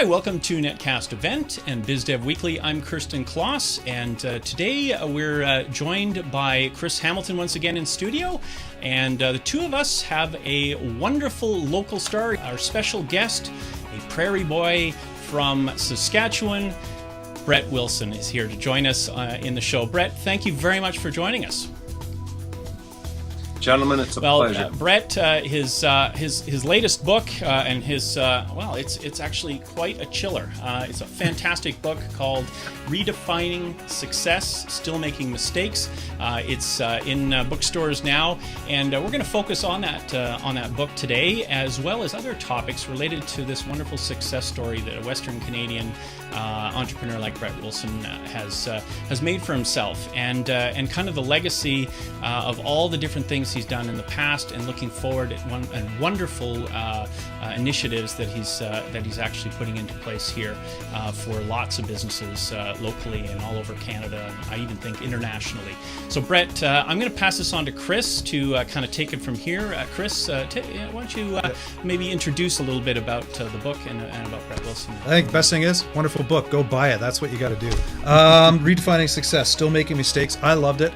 Hi, welcome to Netcast Event and BizDev Weekly. I'm Kirsten Kloss, and today we're joined by Chris Hamilton once again in studio. And the two of us have a wonderful local star. Our special guest, a prairie boy from Saskatchewan, Bret Wilson, is here to join us in the show. Bret, thank you very much for joining us. Gentlemen, it's a pleasure. Bret, his latest book and his it's actually quite a chiller. It's a fantastic book called Redefining Success, Still Making Mistakes. It's in bookstores now, and we're going to focus on that book today, as well as other topics related to this wonderful success story that a Western Canadian entrepreneur like Bret Wilson has made for himself, and kind of the legacy of all the different things he's done in the past, and looking forward at wonderful initiatives that he's actually putting into place here for lots of businesses locally and all over Canada, and I even think internationally. So Bret, I'm going to pass this on to Chris to kind of take it from here. Chris, why don't you maybe introduce a little bit about the book and about Bret Wilson? I think the best thing is, wonderful book. Go buy it. That's what you got to do. Redefining Success, Still Making Mistakes. I loved it.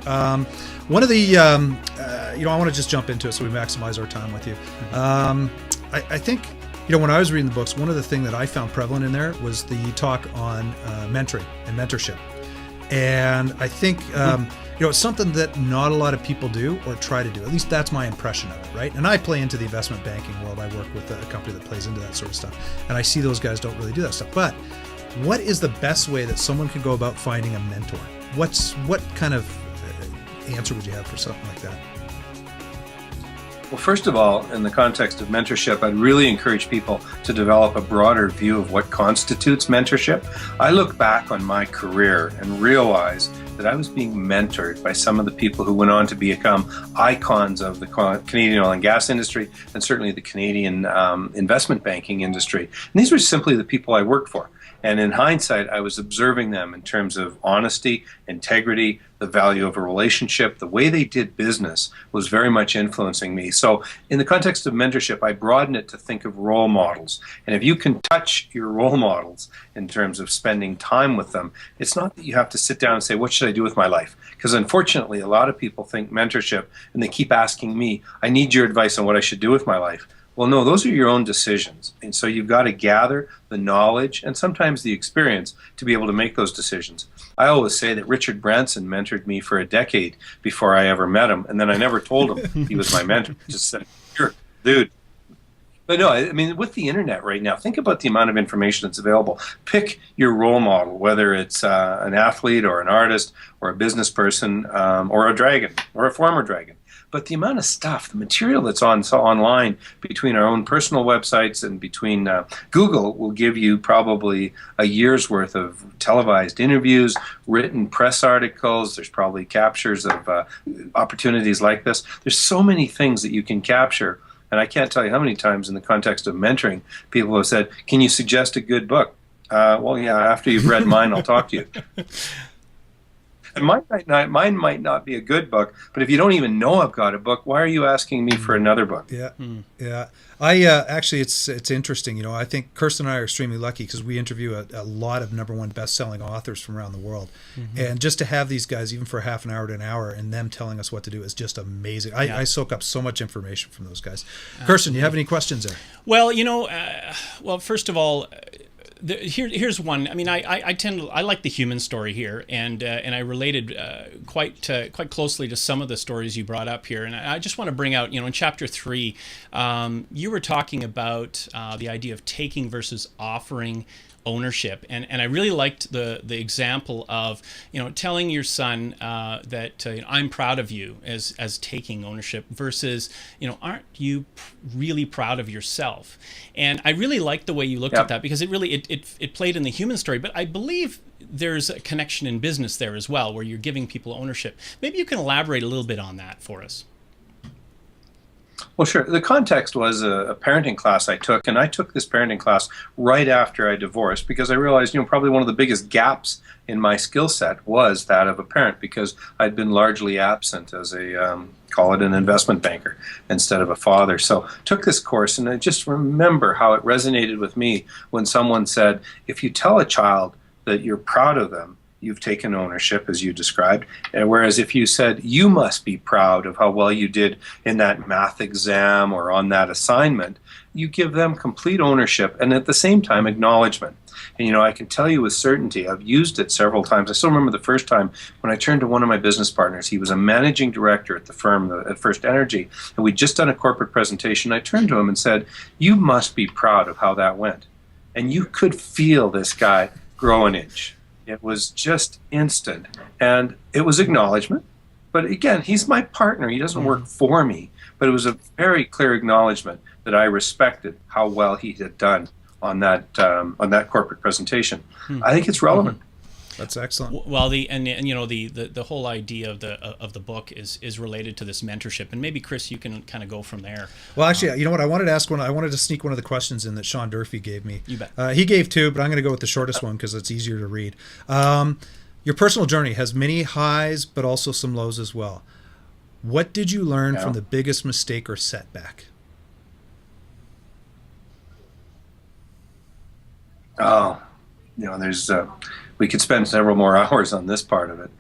One of the, I want to just jump into it so we maximize our time with you. I think, when I was reading the books, one of the things that I found prevalent in there was the talk on mentoring and mentorship. And I think, it's something that not a lot of people do or try to do. At least that's my impression of it, right? And I play into the investment banking world. I work with a company that plays into that sort of stuff. And I see those guys don't really do that stuff. But what is the best way that someone can go about finding a mentor? What kind of answer would you have for something like that? Well, first of all, in the context of mentorship, I'd really encourage people to develop a broader view of what constitutes mentorship. I look back on my career and realize that I was being mentored by some of the people who went on to become icons of the Canadian oil and gas industry, and certainly the Canadian investment banking industry. And these were simply the people I worked for. And in hindsight, I was observing them in terms of honesty, integrity, the value of a relationship. The way they did business was very much influencing me. So in the context of mentorship, I broaden it to think of role models. And if you can touch your role models in terms of spending time with them, it's not that you have to sit down and say, what should I do with my life? Because unfortunately, a lot of people think mentorship, and they keep asking me, I need your advice on what I should do with my life. Well, no, those are your own decisions. And so you've got to gather the knowledge and sometimes the experience to be able to make those decisions. I always say that Richard Branson mentored me for a decade before I ever met him. And then I never told him he was my mentor. Just said, "Sure, dude." But no, I mean, with the internet right now, think about the amount of information that's available. Pick your role model, whether it's an athlete or an artist or a business person or a dragon or a former dragon. But the amount of stuff, the material that's online between our own personal websites and between Google will give you probably a year's worth of televised interviews, written press articles. There's probably captures of opportunities like this. There's so many things that you can capture. And I can't tell you how many times in the context of mentoring, people have said, can you suggest a good book? Well, yeah, after you've read mine, I'll talk to you. And mine might not be a good book, but if you don't even know I've got a book, why are you asking me for another book? Yeah, yeah. I actually, it's interesting. I think Kirsten and I are extremely lucky because we interview a lot of #1 best-selling authors from around the world, and just to have these guys, even for half an hour to an hour, and them telling us what to do is just amazing. I soak up so much information from those guys. Kirsten, you have any questions there? Well, first of all, here's one. I mean, I like the human story here, and I related quite closely to some of the stories you brought up here. And I just want to bring out, in chapter 3, you were talking about the idea of taking versus offering ownership, and I really liked the example of telling your son that I'm proud of you as taking ownership versus aren't you really proud of yourself? And I really liked the way you looked at that, because it really it played in the human story, but I believe there's a connection in business there as well, where you're giving people ownership. Maybe you can elaborate a little bit on that for us. Well, sure. The context was a parenting class I took, and I took this parenting class right after I divorced because I realized, probably one of the biggest gaps in my skill set was that of a parent because I'd been largely absent as a, call it an investment banker instead of a father. So took this course, and I just remember how it resonated with me when someone said, if you tell a child that you're proud of them, you've taken ownership, as you described. And whereas if you said, you must be proud of how well you did in that math exam or on that assignment, you give them complete ownership and at the same time acknowledgement. And, I can tell you with certainty, I've used it several times. I still remember the first time when I turned to one of my business partners. He was a managing director at the firm, at First Energy, and we'd just done a corporate presentation. I turned to him and said, you must be proud of how that went. And you could feel this guy grow an inch. It was just instant, and it was acknowledgement. But again, he's my partner. He doesn't work for me. But it was a very clear acknowledgement that I respected how well he had done on that corporate presentation. I think it's relevant. That's excellent. Well, the whole idea of the book is related to this mentorship, and maybe Chris, you can kind of go from there. Well, actually, you know what? I wanted to sneak one of the questions in that Sean Durfee gave me. You bet. He gave two, but I'm going to go with the shortest one because it's easier to read. Your personal journey has many highs, but also some lows as well. What did you learn from the biggest mistake or setback? Oh, there's. We could spend several more hours on this part of it.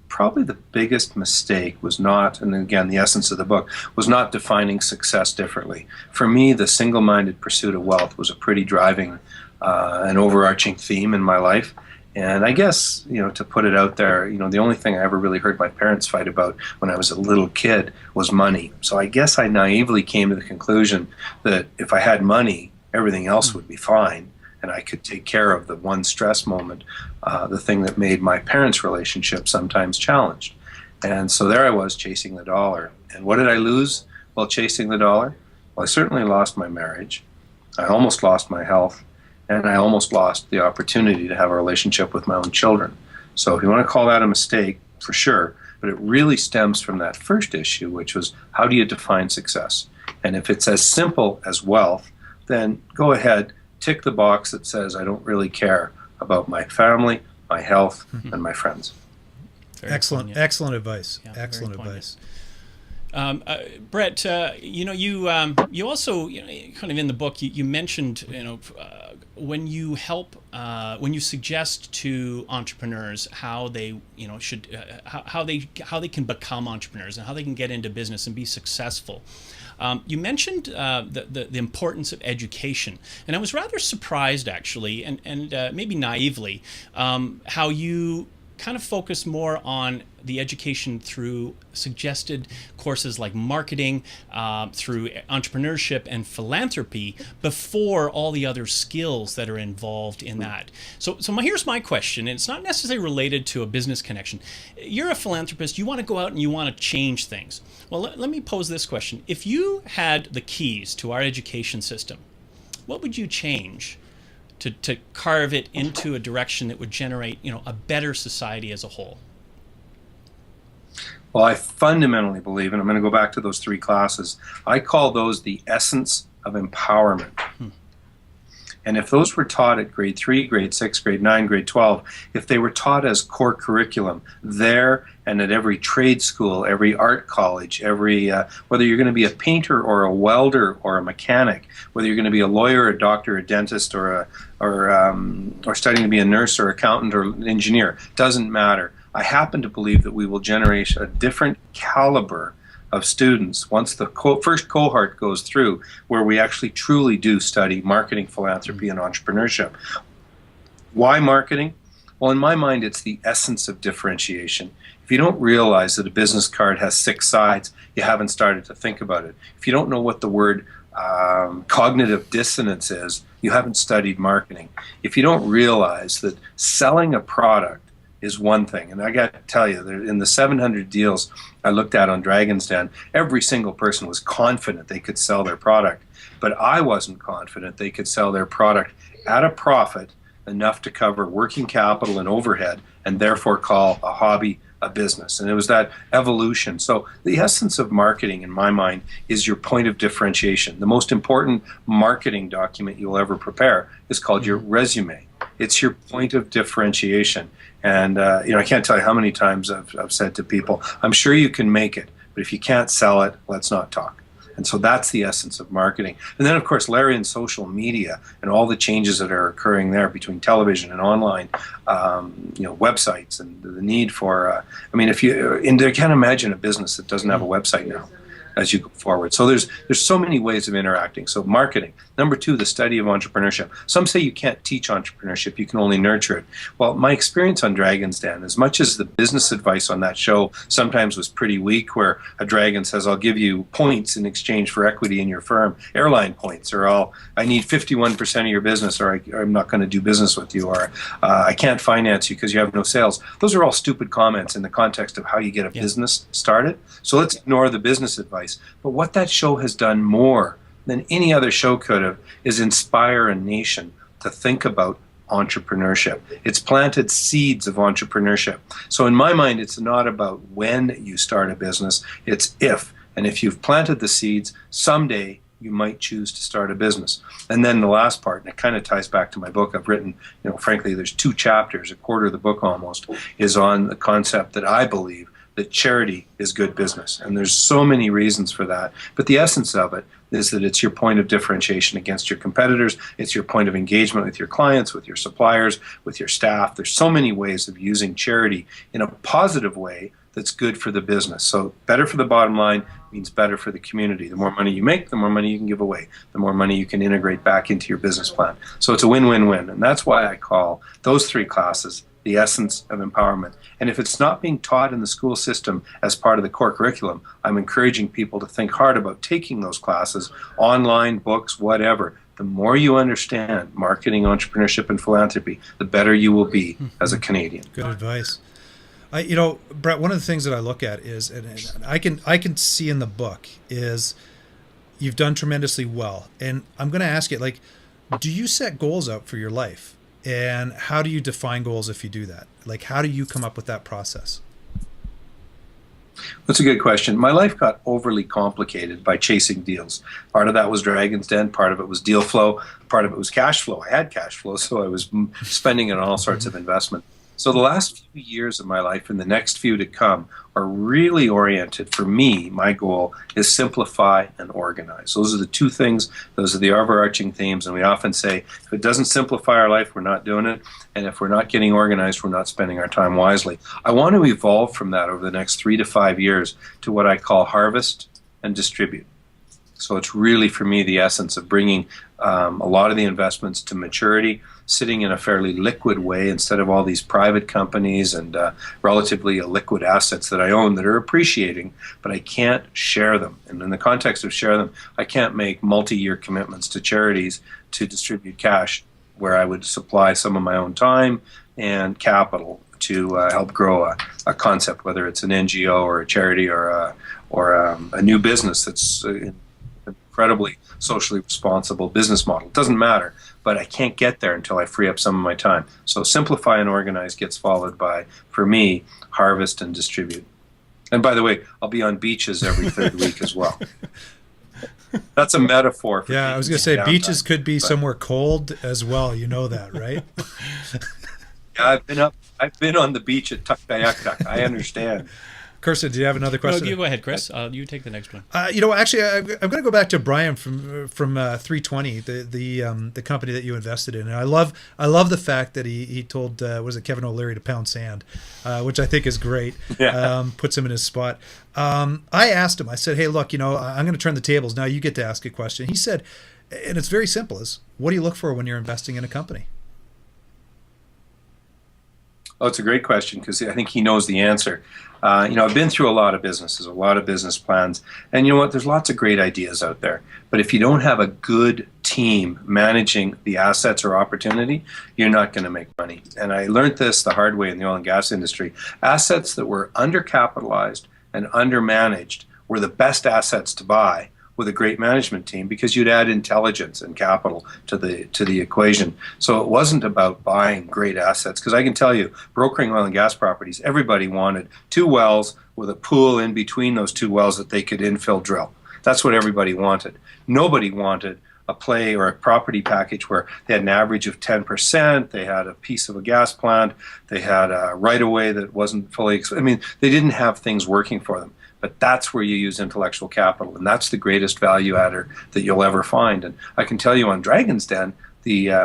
Probably the biggest mistake was not, and again, the essence of the book, was not defining success differently. For me, the single-minded pursuit of wealth was a pretty driving and overarching theme in my life. And I guess, to put it out there, the only thing I ever really heard my parents fight about when I was a little kid was money. So I guess I naively came to the conclusion that if I had money, everything else would be fine. And I could take care of the one stress moment, the thing that made my parents' relationship sometimes challenged. And so there I was chasing the dollar. And what did I lose while chasing the dollar? Well, I certainly lost my marriage. I almost lost my health. And I almost lost the opportunity to have a relationship with my own children. So if you want to call that a mistake, for sure. But it really stems from that first issue, which was how do you define success? And if it's as simple as wealth, then go ahead, tick the box that says I don't really care about my family, my health, and my friends. Very excellent, poignant. Excellent advice. Yeah, excellent very advice. Brett, you also, kind of in the book, you mentioned, when you help, when you suggest to entrepreneurs how they, should, how they can become entrepreneurs and how they can get into business and be successful. You mentioned the importance of education, and I was rather surprised, actually, and maybe naively, how you kind of focus more on the education through suggested courses like marketing, through entrepreneurship and philanthropy, before all the other skills that are involved in that. So here's my question, and it's not necessarily related to a business connection. You're a philanthropist, you want to go out and you want to change things. Well, let me pose this question. If you had the keys to our education system, what would you change to carve it into a direction that would generate, a better society as a whole? Well, I fundamentally believe, and I'm going to go back to those three classes, I call those the essence of empowerment. And if those were taught at grade 3, grade 6, grade 9, grade 12, if they were taught as core curriculum there and at every trade school, every art college, every whether you're going to be a painter or a welder or a mechanic, whether you're going to be a lawyer, a doctor, a dentist, or studying to be a nurse or accountant or engineer, doesn't matter. I happen to believe that we will generate a different caliber of students once the first cohort goes through, where we actually truly do study marketing, philanthropy, and entrepreneurship. Why marketing? Well, in my mind, it's the essence of differentiation. If you don't realize that a business card has 6 sides, you haven't started to think about it. If you don't know what the word cognitive dissonance is, you haven't studied marketing. If you don't realize that selling a product is one thing, and I got to tell you, in the 700 deals I looked at on Dragon's Den, every single person was confident they could sell their product, but I wasn't confident they could sell their product at a profit enough to cover working capital and overhead, and therefore call a hobby a business. And it was that evolution. So the essence of marketing, in my mind, is your point of differentiation. The most important marketing document you'll ever prepare is called your resume. It's your point of differentiation. And I can't tell you how many times I've said to people, I'm sure you can make it, but if you can't sell it, let's not talk. And so that's the essence of marketing. And then, of course, layer in social media and all the changes that are occurring there between television and online, websites, and the need for, I can't imagine a business that doesn't have a website now as you go forward. So there's so many ways of interacting. So marketing. Number 2, the study of entrepreneurship. Some say you can't teach entrepreneurship, you can only nurture it. Well, my experience on Dragon's Den, as much as the business advice on that show sometimes was pretty weak, where a dragon says, I'll give you points in exchange for equity in your firm, airline points, or I need 51% of your business, or I'm not going to do business with you, or I can't finance you because you have no sales. Those are all stupid comments in the context of how you get a business started. So let's ignore the business advice. But what that show has done more than any other show could have is inspire a nation to think about entrepreneurship. It's planted seeds of entrepreneurship. So in my mind, it's not about when you start a business, it's if. And if you've planted the seeds, someday you might choose to start a business. And then the last part, and it kind of ties back to my book I've written, frankly, there's 2 chapters, a quarter of the book almost, is on the concept that I believe that charity is good business. And there's so many reasons for that. But the essence of it is that it's your point of differentiation against your competitors. It's your point of engagement with your clients, with your suppliers, with your staff. There's so many ways of using charity in a positive way that's good for the business. So better for the bottom line means better for the community. The more money you make, the more money you can give away, the more money you can integrate back into your business plan. So it's a win-win-win. And that's why I call those 3 classes the essence of empowerment. And if it's not being taught in the school system as part of the core curriculum, I'm encouraging people to think hard about taking those classes, online, books, whatever. The more you understand marketing, entrepreneurship, and philanthropy, the better you will be as a Canadian. Good advice. Bret, one of the things that I look at is, and I can see in the book, is you've done tremendously well. And I'm going to ask you, do you set goals out for your life? And how do you define goals if you do that? How do you come up with that process? That's a good question. My life got overly complicated by chasing deals. Part of that was Dragon's Den, part of it was deal flow, part of it was cash flow. I had cash flow, so I was spending it on all sorts of investment. So the last few years of my life and the next few to come are really oriented, for me, my goal is simplify and organize. Those are the 2 things, those are the overarching themes, and we often say, if it doesn't simplify our life, we're not doing it, and if we're not getting organized, we're not spending our time wisely. I want to evolve from that over the next 3 to 5 years to what I call harvest and distribute. So it's really, for me, the essence of bringing a lot of the investments to maturity, sitting in a fairly liquid way instead of all these private companies and relatively illiquid assets that I own that are appreciating, but I can't share them. And in the context of share them, I can't make multi-year commitments to charities to distribute cash, where I would supply some of my own time and capital to help grow a concept, whether it's an NGO or a charity or a new business that's incredibly socially responsible business model. It doesn't matter, but I can't get there until I free up some of my time. So simplify and organize gets followed by, for me, harvest and distribute. And by the way, I'll be on beaches every 3rd week as well. That's a metaphor for I was going to say beaches could be somewhere cold as well. You know that, right? Yeah, I've been on the beach at Tuktoyaktuk. I understand. Kirsten, do you have another question? No, you go ahead, Chris. You take the next one. Actually, I'm going to go back to Brian from 320, the company that you invested in. And I love the fact that he told was it Kevin O'Leary to pound sand, which I think is great. Yeah. Puts him in his spot. I asked him. I said, "Hey, look, I'm going to turn the tables. Now you get to ask a question." He said, and it's very simple: "Is what do you look for when you're investing in a company?" Oh, it's a great question because I think he knows the answer. I've been through a lot of businesses, a lot of business plans, and you know what? There's lots of great ideas out there. But if you don't have a good team managing the assets or opportunity, you're not going to make money. And I learned this the hard way in the oil and gas industry. Assets that were undercapitalized and undermanaged were the best assets to buy with a great management team because you'd add intelligence and capital to the equation. So it wasn't about buying great assets, because I can tell you, brokering oil and gas properties, everybody wanted 2 wells with a pool in between those 2 wells that they could infill drill. That's what everybody wanted. Nobody wanted a play or a property package where they had an average of 10%, they had a piece of a gas plant, they had a right-of-way that wasn't fully, they didn't have things working for them. But that's where you use intellectual capital, and that's the greatest value adder that you'll ever find. And I can tell you on Dragon's Den,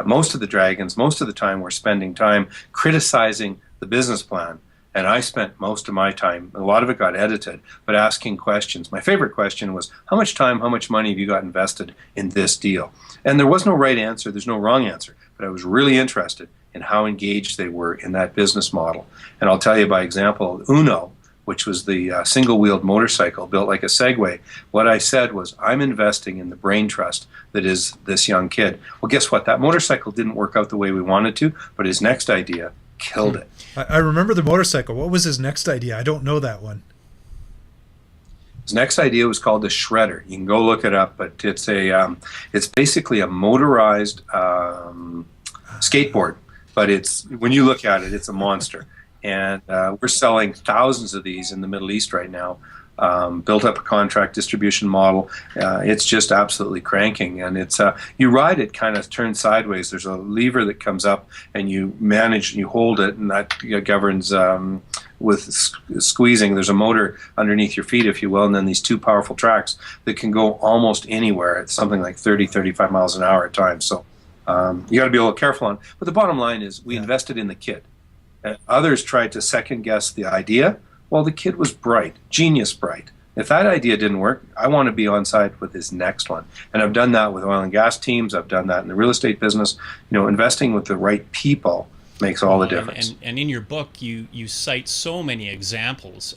most of the dragons, most of the time, were spending time criticizing the business plan. And I spent most of my time, a lot of it got edited, but asking questions. My favorite question was, how much time, how much money have you got invested in this deal? And there was no right answer, there's no wrong answer, but I was really interested in how engaged they were in that business model. And I'll tell you by example, Uno, which was the single-wheeled motorcycle built like a Segway, what I said was, I'm investing in the brain trust that is this young kid. Well, guess what? That motorcycle didn't work out the way we wanted to, but his next idea killed it. I remember the motorcycle. What was his next idea? I don't know that one. His next idea was called the Shredder. You can go look it up, but it's basically a motorized skateboard. But when you look at it, it's a monster. And we're selling thousands of these in the Middle East right now. Built up a contract distribution model. It's just absolutely cranking, and it's you ride it kind of turned sideways. There's a lever that comes up, and you manage and you hold it, and that governs with squeezing. There's a motor underneath your feet, if you will, and then these 2 powerful tracks that can go almost anywhere. It's something like 30, 35 miles an hour at times. So you got to be a little careful on. But the bottom line is, we invested in the kid. Others tried to second guess the idea. Well, the kid was bright, genius bright. If that idea didn't work, I want to be on side with his next one. And I've done that with oil and gas teams. I've done that in the real estate business. Investing with the right people makes all the difference. And in your book, you cite so many examples,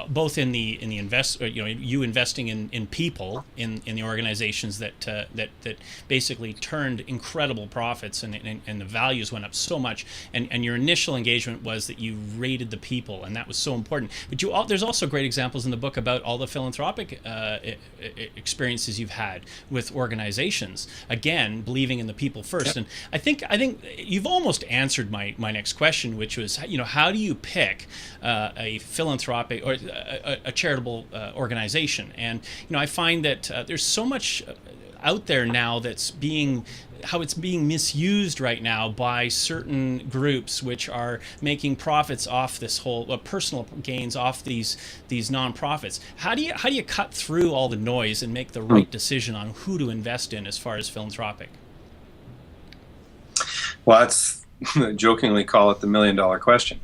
both in the you investing in people in the organizations that basically turned incredible profits, and the values went up so much. And your initial engagement was that you rated the people, and that was so important. But there's also great examples in the book about all the philanthropic experiences you've had with organizations. Again, believing in the people first. Yep. And I think you've almost answered my next question, which was, how do you pick a philanthropic or a charitable organization? And I find that there's so much out there now that's how it's being misused right now by certain groups, which are making profits off this whole personal gains off these nonprofits. How do you cut through all the noise and make the right decision on who to invest in as far as philanthropic? Well, that's jokingly call it the $1 million question.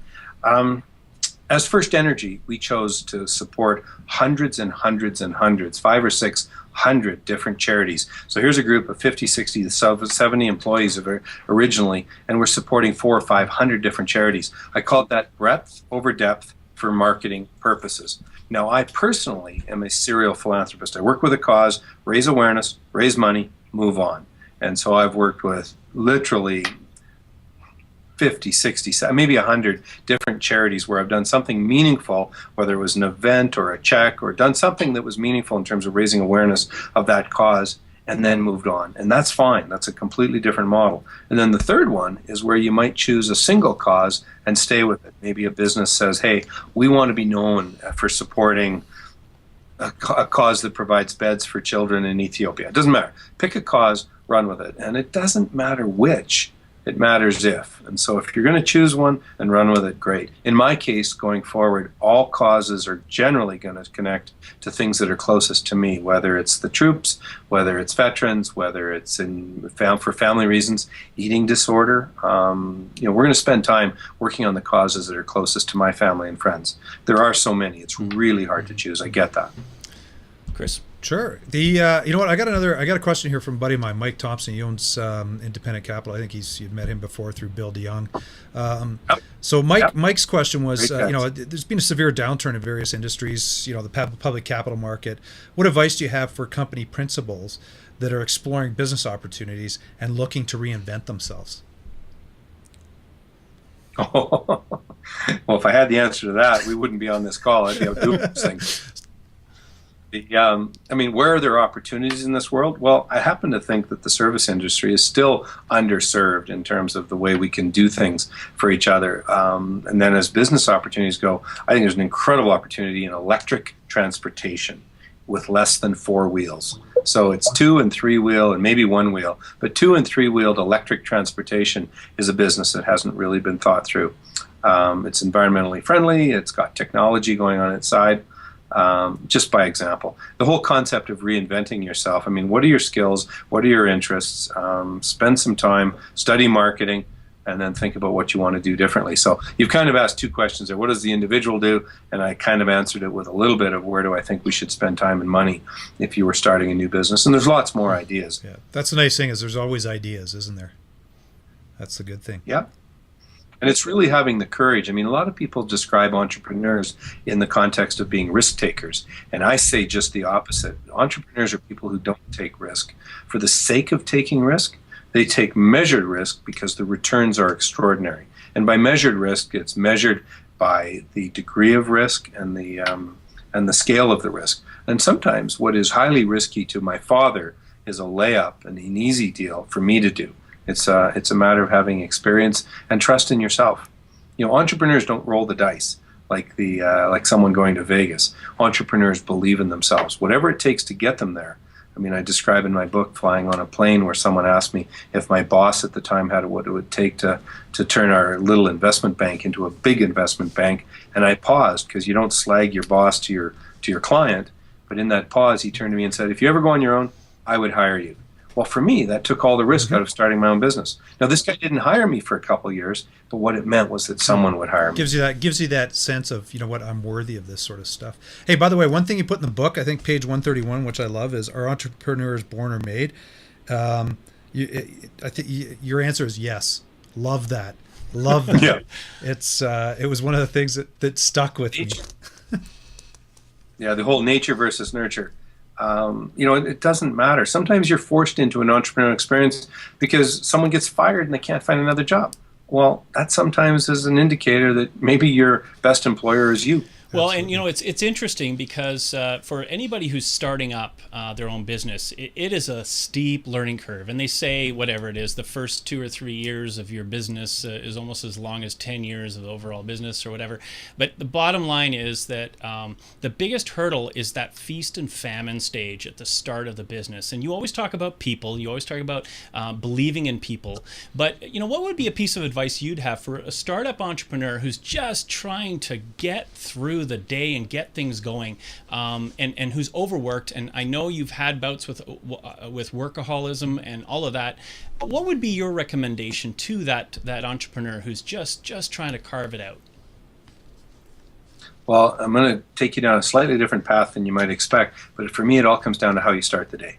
As First Energy, we chose to support hundreds and hundreds and hundreds, 500 or 600 different charities. So here's a group of 50, 60, 70 employees originally, and we're supporting 400 or 500 different charities. I called that breadth over depth for marketing purposes. Now, I personally am a serial philanthropist. I work with a cause, raise awareness, raise money, move on. And so I've worked with literally 50, 60, maybe 100 different charities where I've done something meaningful, whether it was an event or a check, or done something that was meaningful in terms of raising awareness of that cause, and then moved on. And that's fine. That's a completely different model. And then the third one is where you might choose a single cause and stay with it. Maybe a business says, hey, we want to be known for supporting a cause that provides beds for children in Ethiopia. It doesn't matter. Pick a cause, run with it. And it doesn't matter which. It matters if. And so if you're going to choose one and run with it, great. In my case, going forward, all causes are generally going to connect to things that are closest to me, whether it's the troops, whether it's veterans, whether it's for family reasons, eating disorder. We're going to spend time working on the causes that are closest to my family and friends. There are so many. It's really hard to choose. I get that. Chris? Sure. You know what? I got a question here from a buddy of mine, Mike Thompson. He owns Independent Capital. I think you've met him before through Bill DeYoung. So Mike's question was, there's been a severe downturn in various industries. The public capital market. What advice do you have for company principals that are exploring business opportunities and looking to reinvent themselves? Oh, well, if I had the answer to that, we wouldn't be on this call. I'd be out doing things. I mean, where are there opportunities in this world? Well, I happen to think that the service industry is still underserved in terms of the way we can do things for each other. And then as business opportunities go, I think there's an incredible opportunity in electric transportation with less than 4 wheels. So it's 2 and 3 wheel and maybe 1 wheel, but 2 and 3 wheeled electric transportation is a business that hasn't really been thought through. It's environmentally friendly. It's got technology going on its side. Just by example, the whole concept of reinventing yourself. I mean, what are your skills? What are your interests? Spend some time, study marketing, and then think about what you want to do differently. So you've kind of asked 2 questions there. What does the individual do? And I kind of answered it with a little bit of where do I think we should spend time and money if you were starting a new business. And there's lots more ideas. Yeah, that's the nice thing is there's always ideas, isn't there? That's the good thing. Yeah. And it's really having the courage. I mean, a lot of people describe entrepreneurs in the context of being risk takers. And I say just the opposite. Entrepreneurs are people who don't take risk. For the sake of taking risk, they take measured risk because the returns are extraordinary. And by measured risk, it's measured by the degree of risk and the scale of the risk. And sometimes what is highly risky to my father is a layup and an easy deal for me to do. It's a matter of having experience and trust in yourself. You know, entrepreneurs don't roll the dice like someone going to Vegas. Entrepreneurs believe in themselves. Whatever it takes to get them there. I mean, I describe in my book flying on a plane where someone asked me if my boss at the time had what it would take to turn our little investment bank into a big investment bank. And I paused because you don't slag your boss to your client. But in that pause, he turned to me and said, if you ever go on your own, I would hire you. Well, for me, that took all the risk out of starting my own business. Now, this guy didn't hire me for a couple of years, but what it meant was that someone would hire me. Gives you that sense of, you know what, I'm worthy of this sort of stuff. Hey, by the way, one thing you put in the book, I think page 131, which I love, is are entrepreneurs born or made? I think your answer is yes. Love that. Love that. Yeah. It was one of the things that stuck with me. Yeah, the whole nature versus nurture. It doesn't matter. Sometimes you're forced into an entrepreneurial experience because someone gets fired and they can't find another job. Well, that sometimes is an indicator that maybe your best employer is you. Well, absolutely. And it's interesting because for anybody who's starting up their own business, it is a steep learning curve. And they say, whatever it is, the first 2 or 3 years of your business is almost as long as 10 years of the overall business or whatever. But the bottom line is that the biggest hurdle is that feast and famine stage at the start of the business. And you always talk about people. You always talk about believing in people. But, what would be a piece of advice you'd have for a startup entrepreneur who's just trying to get through the day and get things going, and who's overworked? And I know you've had bouts with workaholism and all of that. What would be your recommendation to that entrepreneur who's just trying to carve it out? Well, I'm going to take you down a slightly different path than you might expect, but for me it all comes down to how you start the day.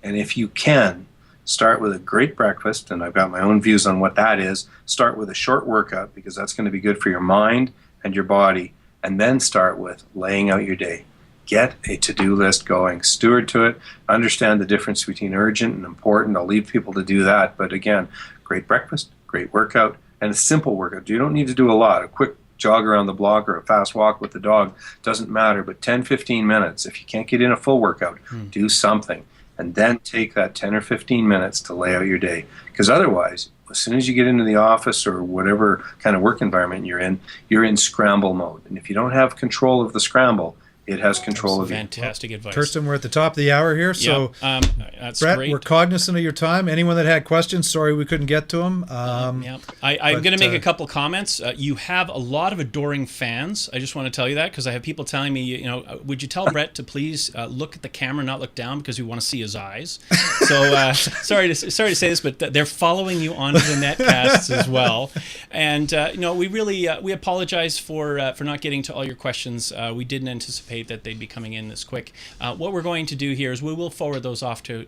And if you can start with a great breakfast, and I've got my own views on what that is, start with a short workout because that's going to be good for your mind and your body. And then start with laying out your day. Get a to-do list going. Steward to it. Understand the difference between urgent and important. I'll leave people to do that. But again, great breakfast, great workout, and a simple workout. You don't need to do a lot. A quick jog around the block or a fast walk with the dog doesn't matter. But 10, 15 minutes. If you can't get in a full workout, do something. And then take that 10 or 15 minutes to lay out your day. Because otherwise, as soon as you get into the office or whatever kind of work environment you're in scramble mode. And if you don't have control of the scramble, it has control of you. Fantastic advice. Kirsten, we're at the top of the hour here. So, that's Bret, great. we're cognizant of your time. Anyone that had questions, sorry we couldn't get to them. I'm going to make a couple comments. You have a lot of adoring fans. I just want to tell you that because I have people telling me, would you tell Bret to please look at the camera, not look down, because we want to see his eyes. So sorry to say this, but they're following you onto the netcasts as well. And we really we apologize for not getting to all your questions. We didn't anticipate that they'd be coming in this quick. What we're going to do here is we will forward those off to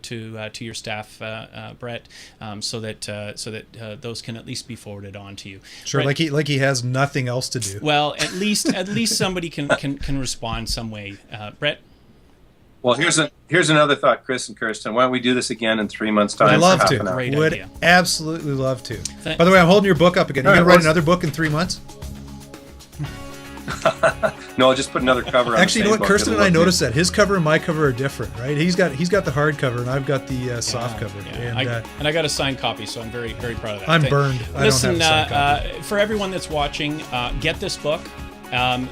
your staff, Bret, so that those can at least be forwarded on to you. Sure, Bret, like he has nothing else to do. Well, at least somebody can respond some way. Bret. Well, here's another thought, Chris and Kirsten. Why don't we do this again in 3 months' time? I'd love to. Great Would idea. Absolutely love to. By the way, I'm holding your book up again. You're going to write another book in 3 months? No, I'll just put another cover on. Actually, you know the same what? book. Kirsten It'll and I look noticed that his cover and my cover are different, right? He's got the hard cover, and I've got the soft cover. Yeah. And I got a signed copy, so I'm very, very proud of that. I'm burned. Listen, I don't have a signed copy. For everyone that's watching, get this book.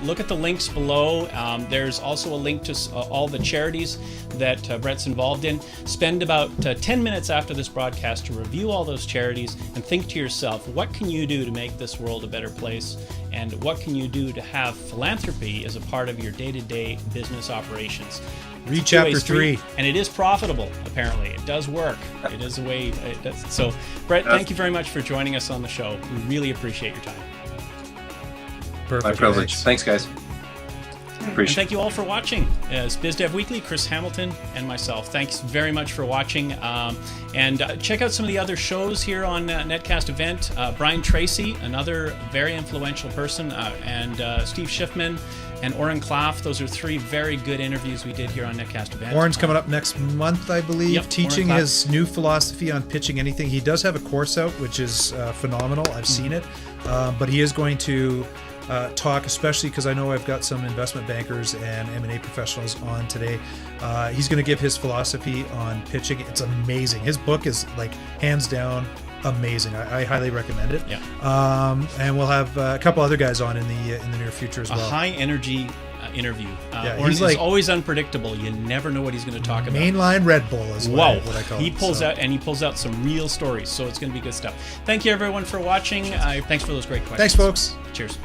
Look at the links below. There's also a link to all the charities that Bret's involved in. Spend about 10 minutes after this broadcast to review all those charities and think to yourself, what can you do to make this world a better place? And what can you do to have philanthropy as a part of your day-to-day business operations? Read chapter 3. And it is profitable, apparently. It does work. It is a way it does. So, Bret, thank you very much for joining us on the show. We really appreciate your time. Perfect. My privilege. Thanks, guys. And thank you all for watching. It's BizDev Weekly, Chris Hamilton, and myself. Thanks very much for watching. And check out some of the other shows here on Netcast Event. Brian Tracy, another very influential person, and Steve Schiffman and Oren Klaff. Those are 3 very good interviews we did here on Netcast Event. Oren's coming up next month, I believe, Yep, teaching his new philosophy on pitching anything. He does have a course out, which is phenomenal. I've seen it. But he is going to talk, especially because I know I've got some investment bankers and M&A professionals on today. He's going to give his philosophy on pitching. It's amazing. His book is like hands down amazing. I highly recommend it. Yeah. And we'll have a couple other guys on in the near future as well. A high energy interview. He's like always unpredictable. You never know what he's going to talk about. Mainline Red Bull is what I call it. He pulls out some real stories. So it's going to be good stuff. Thank you everyone for watching. Thanks for those great questions. Thanks, folks. Cheers.